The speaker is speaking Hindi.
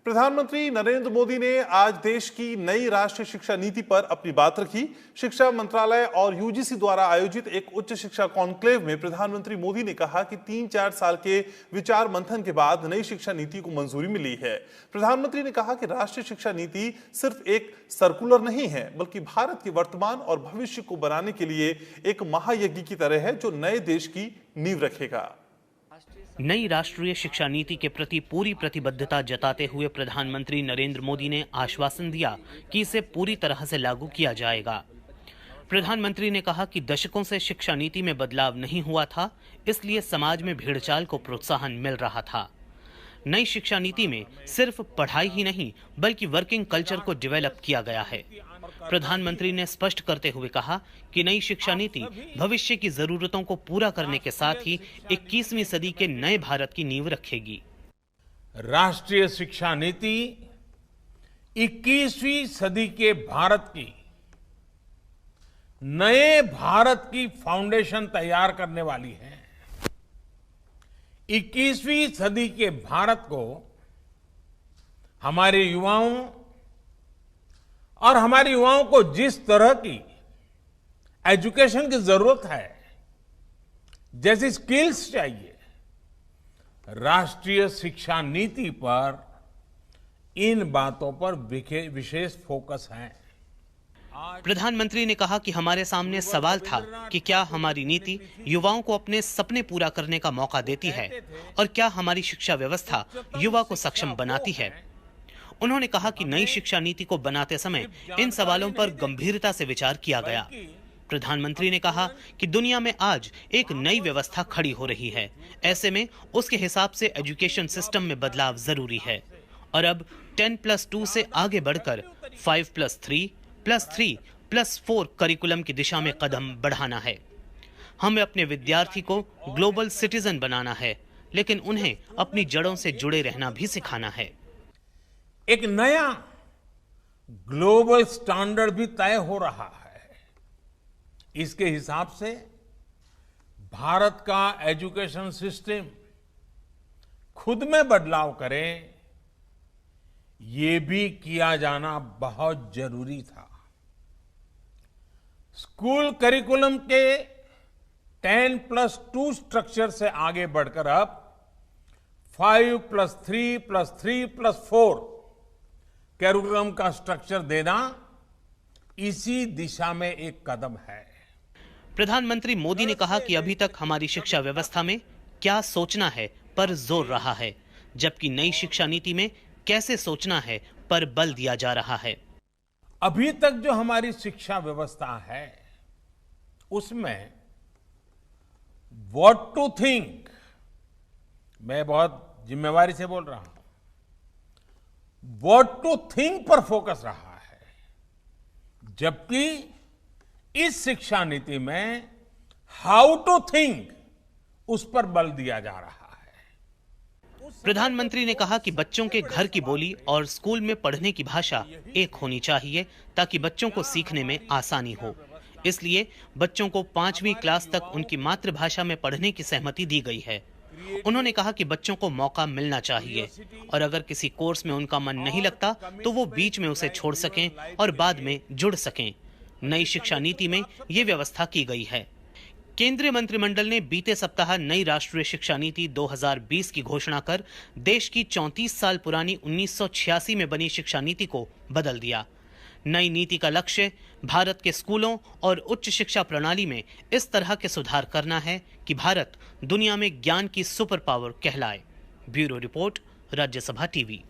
प्रधानमंत्री नरेंद्र मोदी ने आज देश की नई राष्ट्रीय शिक्षा नीति पर अपनी बात रखी। शिक्षा मंत्रालय और यूजीसी द्वारा आयोजित एक उच्च शिक्षा कॉन्क्लेव में प्रधानमंत्री मोदी ने कहा कि 3-4 साल के विचार मंथन के बाद नई शिक्षा नीति को मंजूरी मिली है। प्रधानमंत्री ने कहा कि राष्ट्रीय शिक्षा नीति सिर्फ एक सर्कुलर नहीं है, बल्कि भारत के वर्तमान और भविष्य को बनाने के लिए एक महायज्ञ की तरह है, जो नए देश की नींव रखेगा। नई राष्ट्रीय शिक्षा नीति के प्रति पूरी प्रतिबद्धता जताते हुए प्रधानमंत्री नरेंद्र मोदी ने आश्वासन दिया कि इसे पूरी तरह से लागू किया जाएगा। प्रधानमंत्री ने कहा कि दशकों से शिक्षा नीति में बदलाव नहीं हुआ था, इसलिए समाज में भेड़चाल को प्रोत्साहन मिल रहा था। नई शिक्षा नीति में सिर्फ पढ़ाई ही नहीं, बल्कि वर्किंग कल्चर को डेवलप किया गया है। प्रधानमंत्री ने स्पष्ट करते हुए कहा कि नई शिक्षा नीति भविष्य की जरूरतों को पूरा करने के साथ ही 21वीं सदी के नए भारत की नींव रखेगी। राष्ट्रीय शिक्षा नीति 21वीं सदी के भारत की नए भारत की फाउंडेशन तैयार करने वाली है। 21वीं सदी के भारत को हमारे युवाओं को जिस तरह की एजुकेशन की जरूरत है, जैसी स्किल्स चाहिए, राष्ट्रीय शिक्षा नीति पर इन बातों पर विशेष फोकस है। प्रधानमंत्री ने कहा कि हमारे सामने सवाल था कि क्या हमारी नीति युवाओं को अपने सपने पूरा करने का मौका देती है और क्या हमारी शिक्षा व्यवस्था युवा को सक्षम बनाती है। उन्होंने कहा कि नई शिक्षा नीति को बनाते समय इन सवालों पर गंभीरता से विचार किया गया। प्रधानमंत्री ने कहा कि दुनिया में आज एक नई व्यवस्था खड़ी हो रही है, ऐसे में उसके हिसाब से एजुकेशन सिस्टम में बदलाव जरूरी है और अब 10+2 से आगे बढ़कर 5+3+3+4 करिकुलम की दिशा में कदम बढ़ाना है। हमें अपने विद्यार्थी को ग्लोबल सिटीजन बनाना है, लेकिन उन्हें अपनी जड़ों से जुड़े रहना भी सिखाना है। एक नया ग्लोबल स्टैंडर्ड भी तय हो रहा है। इसके हिसाब से भारत का एजुकेशन सिस्टम खुद में बदलाव करे, ये भी किया जाना बहुत जरूरी था। स्कूल करिकुलम के 10+2 स्ट्रक्चर से आगे बढ़कर अब 5+3+3+4 करिकुलम का स्ट्रक्चर देना इसी दिशा में एक कदम है। प्रधानमंत्री मोदी ने कहा कि अभी तक हमारी शिक्षा व्यवस्था में क्या सोचना है पर जोर रहा है, जबकि नई शिक्षा नीति में कैसे सोचना है पर बल दिया जा रहा है। अभी तक जो हमारी शिक्षा व्यवस्था है, उसमें व्हाट टू थिंक, मैं बहुत जिम्मेवारी से बोल रहा हूं, व्हाट टू थिंक पर फोकस रहा है, जबकि इस शिक्षा नीति में हाउ टू थिंक उस पर बल दिया जा रहा है। प्रधानमंत्री ने कहा कि बच्चों के घर की बोली और स्कूल में पढ़ने की भाषा एक होनी चाहिए, ताकि बच्चों को सीखने में आसानी हो। इसलिए बच्चों को 5वीं क्लास तक उनकी मातृभाषा में पढ़ने की सहमति दी गई है। उन्होंने कहा कि बच्चों को मौका मिलना चाहिए और अगर किसी कोर्स में उनका मन नहीं लगता तो वो बीच में उसे छोड़ सकें और बाद में जुड़ सकें। नई शिक्षा नीति में ये व्यवस्था की गई है। केंद्रीय मंत्रिमंडल ने बीते सप्ताह नई राष्ट्रीय शिक्षा नीति 2020 की घोषणा कर देश की 34 साल पुरानी 1986 में बनी शिक्षा नीति को बदल दिया। नई नीति का लक्ष्य भारत के स्कूलों और उच्च शिक्षा प्रणाली में इस तरह के सुधार करना है कि भारत दुनिया में ज्ञान की सुपर पावर कहलाए। Bureau report, Rajya Sabha TV.